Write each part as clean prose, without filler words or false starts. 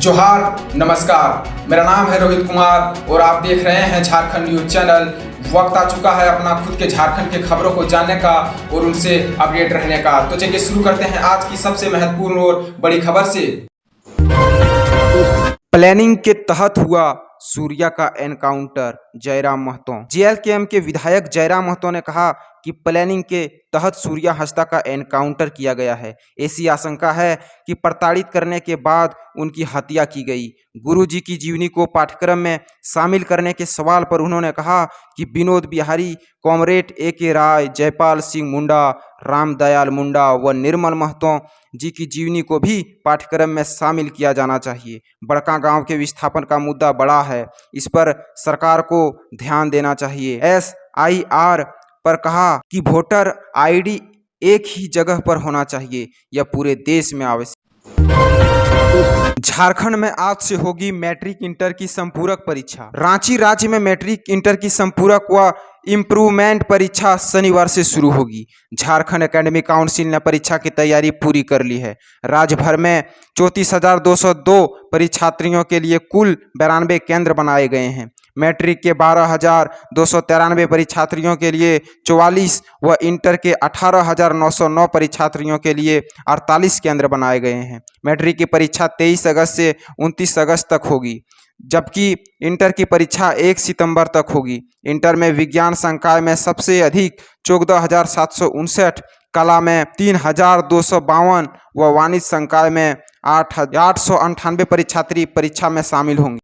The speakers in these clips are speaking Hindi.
जोहार, नमस्कार। मेरा नाम है रोहित कुमार और आप देख रहे हैं झारखंड न्यूज चैनल। वक्त आ चुका है अपना खुद के झारखंड के खबरों को जानने का और उनसे अपडेट रहने का। तो चलिए शुरू करते हैं आज की सबसे महत्वपूर्ण और बड़ी खबर से। प्लानिंग के तहत हुआ सूर्या का एनकाउंटर, जयराम महतो। जेएलकेएम के विधायक जयराम महतो ने कहा कि प्लानिंग के तहत सूर्या हंसदा का एनकाउंटर किया गया है। ऐसी आशंका है कि प्रताड़ित करने के बाद उनकी हत्या की गई। गुरुजी की जीवनी को पाठ्यक्रम में शामिल करने के सवाल पर उन्होंने कहा कि विनोद बिहारी, कॉमरेड ए.के. राय, जयपाल सिंह मुंडा, रामदयाल मुंडा व निर्मल महतो जी की जीवनी को भी पाठ्यक्रम में शामिल किया जाना चाहिए। बड़कागांव के विस्थापन का मुद्दा बड़ा है, इस पर सरकार को ध्यान देना चाहिए। SIR पर कहा कि वोटर ID एक ही जगह पर होना चाहिए, यह पूरे देश में आवश्यक। झारखंड में आज से होगी मैट्रिक इंटर की संपूरक परीक्षा। रांची राज्य में मैट्रिक इंटर की संपूरक व इम्प्रूवमेंट परीक्षा शनिवार से शुरू होगी। झारखंड एकेडमिक काउंसिल ने परीक्षा की तैयारी पूरी कर ली है। राज्य भर में 34,202 परीक्षार्थियों के लिए कुल 92 केंद्र बनाए गए हैं। मैट्रिक के 12,293 परीक्षार्थियों के लिए 44 व इंटर के 18,909 परीक्षार्थियों के लिए 48 केंद्र बनाए गए हैं। मैट्रिक की परीक्षा 23 अगस्त से 29 अगस्त तक होगी, जबकि इंटर की परीक्षा 1 सितंबर तक होगी। इंटर में विज्ञान संकाय में सबसे अधिक 14,759, कला में 3,252 व वाणिज्य संकाय में 898 परीक्षार्थी परीक्षा में शामिल होंगे।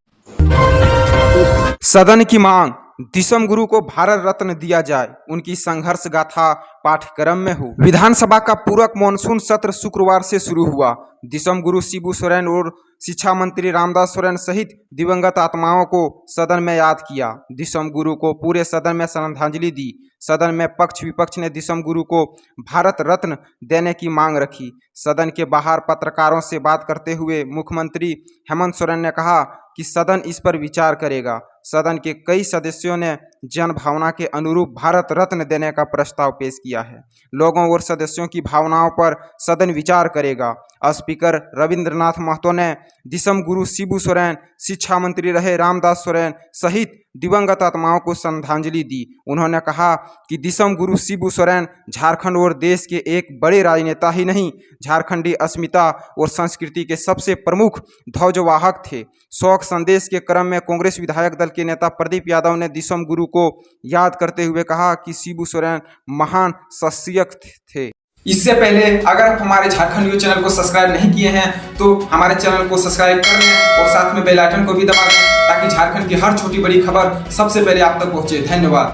सदन की मांग, दिसम गुरु को भारत रत्न दिया जाए, उनकी संघर्ष गाथा पाठ्यक्रम में हो। विधानसभा का पूरक मानसून सत्र शुक्रवार से शुरू हुआ। दिसम गुरु शिबू सोरेन और शिक्षा मंत्री रामदास सोरेन सहित दिवंगत आत्माओं को सदन में याद किया। दिसम गुरु को पूरे सदन में श्रद्धांजलि दी। सदन में पक्ष विपक्ष ने दिसम गुरु को भारत रत्न देने की मांग रखी। सदन के बाहर पत्रकारों से बात करते हुए मुख्यमंत्री हेमंत सोरेन ने कहा कि सदन इस पर विचार करेगा। सदन के कई सदस्यों ने जन भावना के अनुरूप भारत रत्न देने का प्रस्ताव पेश किया है। लोगों और सदस्यों की भावनाओं पर सदन विचार करेगा। स्पीकर रविंद्रनाथ महतो ने दिसम गुरु शिबू सोरेन, शिक्षा मंत्री रहे रामदास सोरेन सहित दिवंगत आत्माओं को श्रद्धांजलि दी। उन्होंने कहा कि दिसम गुरु शिबू सोरेन झारखंड और देश के एक बड़े राजनेता ही नहीं, झारखंडी अस्मिता और संस्कृति के सबसे प्रमुख ध्वजवाहक थे। शोक संदेश के क्रम में कांग्रेस विधायक दल के नेता प्रदीप यादव ने दिसम गुरु को याद करते हुए कहा कि शिबू सोरेन महान शख्सियत थे। इससे पहले अगर आप हमारे झारखंड न्यूज चैनल को सब्सक्राइब नहीं किए हैं तो हमारे चैनल को सब्सक्राइब कर लें और साथ में बेल आइकन को भी दबा दें ताकि झारखंड की हर छोटी बड़ी खबर सबसे पहले आप तक पहुंचे। धन्यवाद।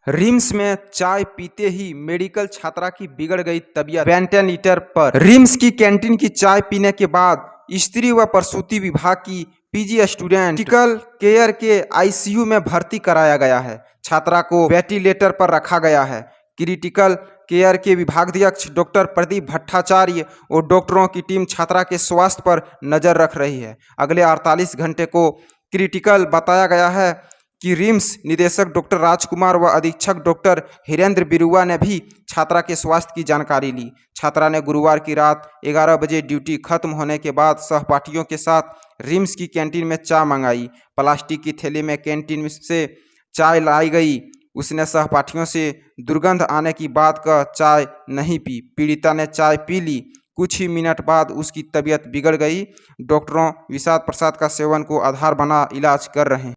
रिम्स में चाय पीते ही मेडिकल छात्रा की बिगड़ गई तबीयत, वेंटिलेटर पर। रिम्स की कैंटीन की चाय पीने के बाद स्त्री व प्रसूति विभाग की PG स्टूडेंट क्रिटिकल केयर के ICU में भर्ती कराया गया है। छात्रा को वेंटिलेटर पर रखा गया है। क्रिटिकल केयर के विभागाध्यक्ष डॉक्टर प्रदीप भट्टाचार्य और डॉक्टरों की टीम छात्रा के स्वास्थ्य पर नजर रख रही है। अगले 48 घंटे को क्रिटिकल बताया गया है कि रिम्स निदेशक डॉक्टर राजकुमार व अधीक्षक डॉक्टर हिरेंद्र बिरुआ ने भी छात्रा के स्वास्थ्य की जानकारी ली। छात्रा ने गुरुवार की रात 11 बजे ड्यूटी खत्म होने के बाद सहपाठियों के साथ रिम्स की कैंटीन में चाय मंगाई। प्लास्टिक की थैली में कैंटीन से चाय लाई गई। उसने सहपाठियों से दुर्गंध आने की बात कह चाय नहीं पी। पीड़िता ने चाय पी ली। कुछ ही मिनट बाद उसकी तबीयत बिगड़ गई। डॉक्टरों विषाद प्रसाद का सेवन को आधार बना इलाज कर रहे हैं।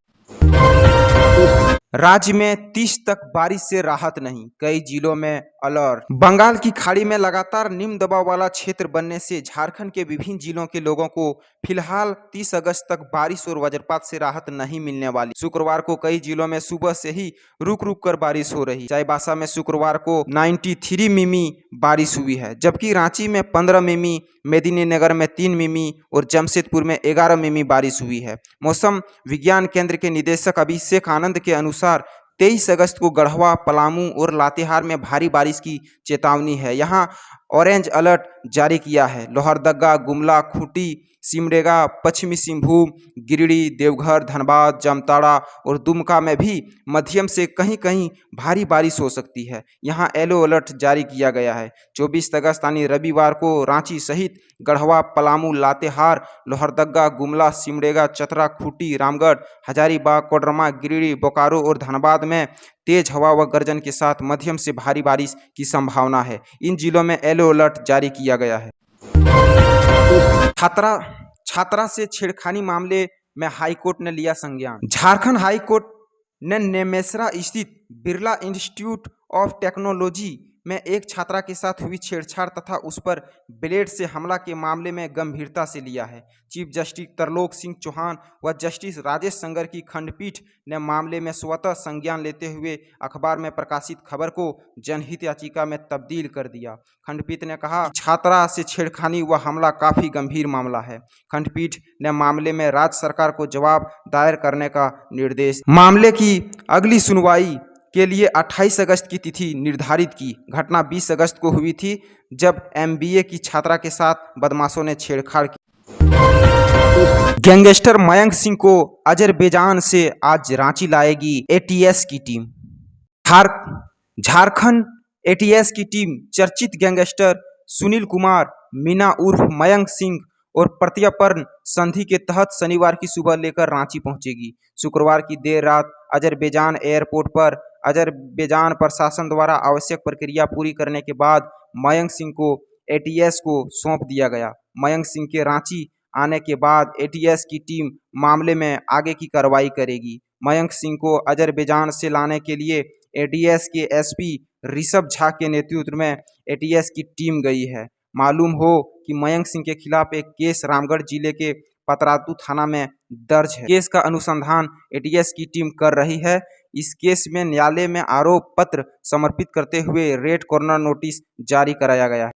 राज्य में 30 तक बारिश से राहत नहीं, कई जिलों में अलर्ट। बंगाल की खाड़ी में लगातार निम्न दबाव वाला क्षेत्र बनने से झारखंड के विभिन्न जिलों के लोगों को फिलहाल 30 अगस्त तक बारिश और वज्रपात से राहत नहीं मिलने वाली। शुक्रवार को कई जिलों में सुबह से ही रुक रुक कर बारिश हो रही। चाईबासा में शुक्रवार को 93 मिमी बारिश हुई है, जबकि रांची में 15 मिमी, मेदिनीनगर में 3 मिमी और जमशेदपुर में 11 मिमी बारिश हुई है। मौसम विज्ञान केंद्र के निदेशक अभिषेक आनंद के अनुसार 23 अगस्त को गढ़वा, पलामू और लातेहार में भारी बारिश की चेतावनी है। यहाँ ऑरेंज अलर्ट जारी किया है। लोहरदगा, गुमला, खूंटी, सिमडेगा, पश्चिमी सिंहभूम, गिरिडीह, देवघर, धनबाद, जामताड़ा और दुमका में भी मध्यम से कहीं कहीं भारी बारिश हो सकती है। यहाँ येलो अलर्ट जारी किया गया है। 24 अगस्त यानी रविवार को रांची सहित गढ़वा, पलामू, लातेहार, लोहरदगा, गुमला, सिमडेगा, चतरा, खूंटी, रामगढ़, हजारीबाग, कोडरमा, गिरिडीह, बोकारो और धनबाद में तेज हवा व गर्जन के साथ मध्यम से भारी बारिश की संभावना है। इन जिलों में येलो अलर्ट जारी किया गया है। छात्रा से छेड़खानी मामले में हाईकोर्ट ने लिया संज्ञान। झारखंड हाईकोर्ट ने नेमेसरा स्थित बिरला इंस्टीट्यूट ऑफ टेक्नोलॉजी में एक छात्रा के साथ हुई छेड़छाड़ तथा उस पर ब्लेड से हमला के मामले में गंभीरता से लिया है। चीफ जस्टिस तरलोक सिंह चौहान व जस्टिस राजेश संगर की खंडपीठ ने मामले में स्वतः संज्ञान लेते हुए अखबार में प्रकाशित खबर को जनहित याचिका में तब्दील कर दिया। खंडपीठ ने कहा, छात्रा से छेड़खानी व हमला काफी गंभीर मामला है। खंडपीठ ने मामले में राज्य सरकार को जवाब दायर करने का निर्देश। मामले की अगली सुनवाई के लिए 28 अगस्त की तिथि निर्धारित की। घटना 20 अगस्त को हुई थी जब MBA की छात्रा के साथ बदमाशों ने छेड़छाड़ की। गैंगस्टर मयंक सिंह को अजरबैजान से आज रांची लाएगी ATS की टीम। झारखंड ATS की टीम चर्चित गैंगस्टर सुनील कुमार मीना उर्फ मयंक सिंह और प्रत्यर्पण संधि के तहत शनिवार की सुबह लेकर रांची पहुंचेगी। शुक्रवार की देर रात अजरबैजान एयरपोर्ट पर अजरबैजान प्रशासन द्वारा आवश्यक प्रक्रिया पूरी करने के बाद मयंक सिंह को ATS को सौंप दिया गया। मयंक सिंह के रांची आने के बाद ATS की टीम मामले में आगे की कार्रवाई करेगी। मयंक सिंह को अजरबैजान से लाने के लिए ATS के SP ऋषभ झा के नेतृत्व में ATS की टीम गई है। मालूम हो कि मयंक सिंह के खिलाफ एक केस रामगढ़ जिले के पतरातू थाना में दर्ज है। केस का अनुसंधान ATS की टीम कर रही है। इस केस में न्यायालय में आरोप पत्र समर्पित करते हुए रेड कॉर्नर नोटिस जारी कराया गया है।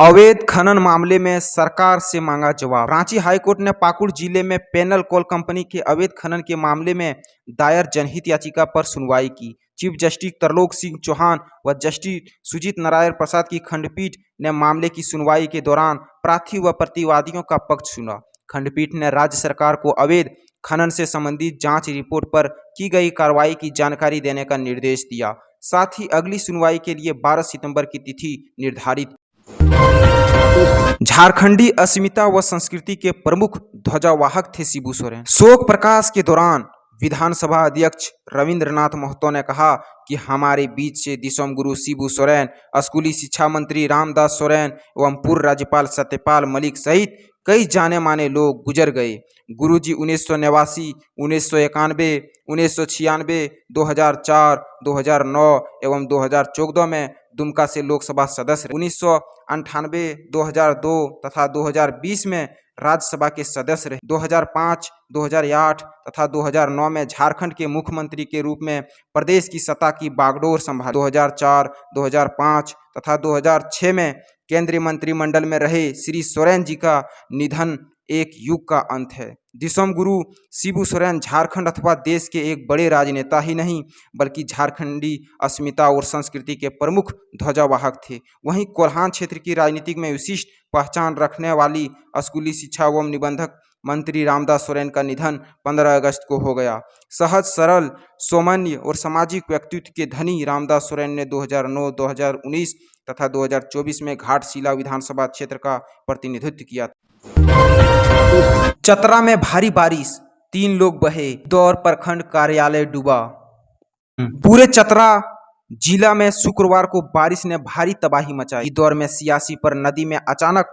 अवैध खनन मामले में सरकार से मांगा जवाब। रांची हाईकोर्ट ने पाकुड़ जिले में पेनल कोल कंपनी के अवैध खनन के मामले में दायर जनहित याचिका पर सुनवाई की। चीफ जस्टिस तरलोक सिंह चौहान व जस्टिस सुजीत नारायण प्रसाद की खंडपीठ ने मामले की सुनवाई के दौरान प्रार्थी व प्रतिवादियों का पक्ष सुना। खंडपीठ ने राज्य सरकार को अवैध खनन से संबंधित जांच रिपोर्ट पर की गई कार्रवाई की जानकारी देने का निर्देश दिया। साथ ही अगली सुनवाई के लिए 12 सितंबर की तिथि निर्धारित। झारखंडी अस्मिता व संस्कृति के प्रमुख ध्वजावाहक थे शिबू सोरेन। शोक प्रकाश के दौरान विधानसभा अध्यक्ष रविंद्रनाथ महतो ने कहा कि हमारे बीच से दिसोम गुरु शिबू सोरेन, स्कूली शिक्षा मंत्री रामदास सोरेन एवं पूर्व राज्यपाल सत्यपाल मलिक सहित कई जाने माने लोग गुजर गए। गुरुजी 1989, 1991, 1996, 2004, 2009 एवं 2014 में दुमका से लोकसभा सदस्य, 1998, 2002 तथा 2020 में राज्यसभा के सदस्य रहे। 2005, 2008 तथा 2009 में झारखंड के मुख्यमंत्री के रूप में प्रदेश की सत्ता की बागडोर संभाली। 2004, 2005 तथा 2006 में केंद्रीय मंत्रिमंडल में रहे श्री सोरेन जी का निधन एक युग का अंत है। दिसोम गुरु शिबू सोरेन झारखंड अथवा देश के एक बड़े राजनेता ही नहीं बल्कि झारखंडी अस्मिता और संस्कृति के प्रमुख ध्वजावाहक थे। वहीं कोल्हान क्षेत्र की राजनीति में विशिष्ट पहचान रखने वाली स्कूली शिक्षा एवं निबंधक मंत्री रामदास सोरेन का निधन 15 अगस्त को हो गया। सहज, सरल, सौमन्य और सामाजिक व्यक्तित्व के धनी रामदास सोरेन ने 2009, 2019 तथा 2024 में घाटशिला विधानसभा क्षेत्र का प्रतिनिधित्व किया। चतरा में भारी बारिश, 3 लोग बहे, इंदौर प्रखंड कार्यालय डूबा। पूरे चतरा जिला में शुक्रवार को बारिश ने भारी तबाही मचाई। इंदौर में सियासी पर नदी में अचानक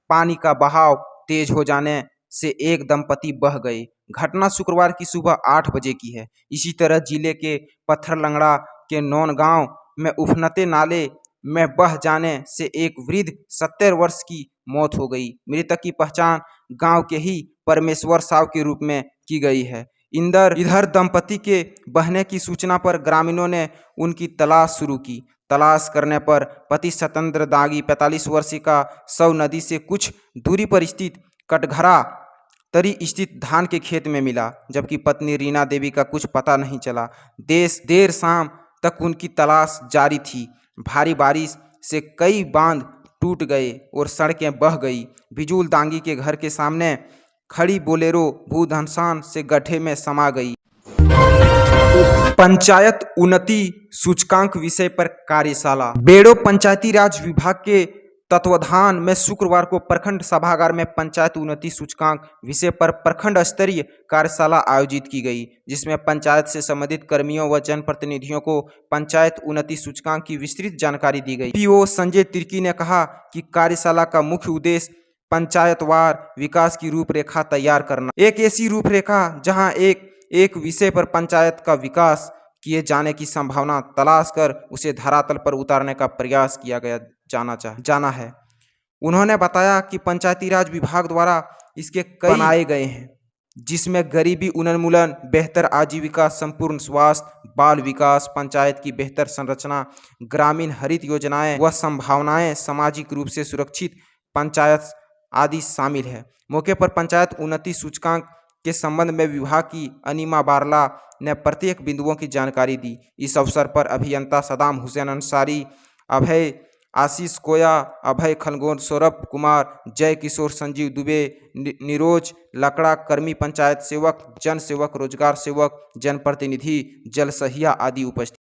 पानी का बहाव तेज हो जाने से एक दंपति बह गए। घटना शुक्रवार की सुबह 8 बजे की है। इसी तरह जिले के पत्थरलंगड़ा के नौन गांव में उफनते नाले में बह जाने से एक वृद्ध 70 वर्ष की मौत हो गई। मृतक की पहचान गांव के ही परमेश्वर साव के रूप में की गई है। इधर दंपति के बहने की सूचना पर ग्रामीणों ने उनकी तलाश शुरू की। तलाश करने पर पति सत्येंद्र दागी 45 वर्षीय का शव नदी से कुछ दूरी पर स्थित कटघरा तरी स्थित धान के खेत में मिला, जबकि पत्नी रीना देवी का कुछ पता नहीं चला। देर शाम तक उनकी तलाश जारी थी। भारी बारिश से कई बांध टूट गए और सड़कें बह गई। बिजुल दांगी के घर के सामने खड़ी बोलेरो भूधंसान से गड्ढे में समा गई। पंचायत उन्नति सूचकांक विषय पर कार्यशाला। बेड़ो पंचायती राज विभाग के तत्वाधान में शुक्रवार को प्रखंड सभागार में पंचायत उन्नति सूचकांक विषय पर प्रखंड स्तरीय कार्यशाला आयोजित की गई, जिसमें पंचायत से संबंधित कर्मियों व जनप्रतिनिधियों को पंचायत उन्नति सूचकांक की विस्तृत जानकारी दी गई। पीओ संजय तिर्की ने कहा कि कार्यशाला का मुख्य उद्देश्य पंचायतवार विकास की रूपरेखा तैयार करना, एक ऐसी रूपरेखा जहां एक विषय पर पंचायत का विकास किए जाने की संभावना तलाश कर उसे धरातल पर उतारने का प्रयास किया जाना है। उन्होंने बताया कि पंचायती राज विभाग द्वारा इसके कई बनाए गए हैं, जिसमें गरीबी उन्मूलन, बेहतर आजीविका, संपूर्ण स्वास्थ्य, बाल विकास, पंचायत की बेहतर संरचना, ग्रामीण हरित योजनाएं व संभावनाएं, सामाजिक रूप से सुरक्षित पंचायत आदि शामिल है। मौके पर पंचायत उन्नति सूचकांक के संबंध में विभाग की अनीमा बारला ने प्रत्येक बिंदुओं की जानकारी दी। इस अवसर पर अभियंता सदाम हुसैन अंसारी, अभय आशीष कोया, अभय खलगोन, सौरभ कुमार, जय किशोर, संजीव दुबे, निरोज लकड़ा, कर्मी पंचायत सेवक, जन सेवक, रोजगार सेवक, जनप्रतिनिधि, जलसहिया आदि उपस्थित।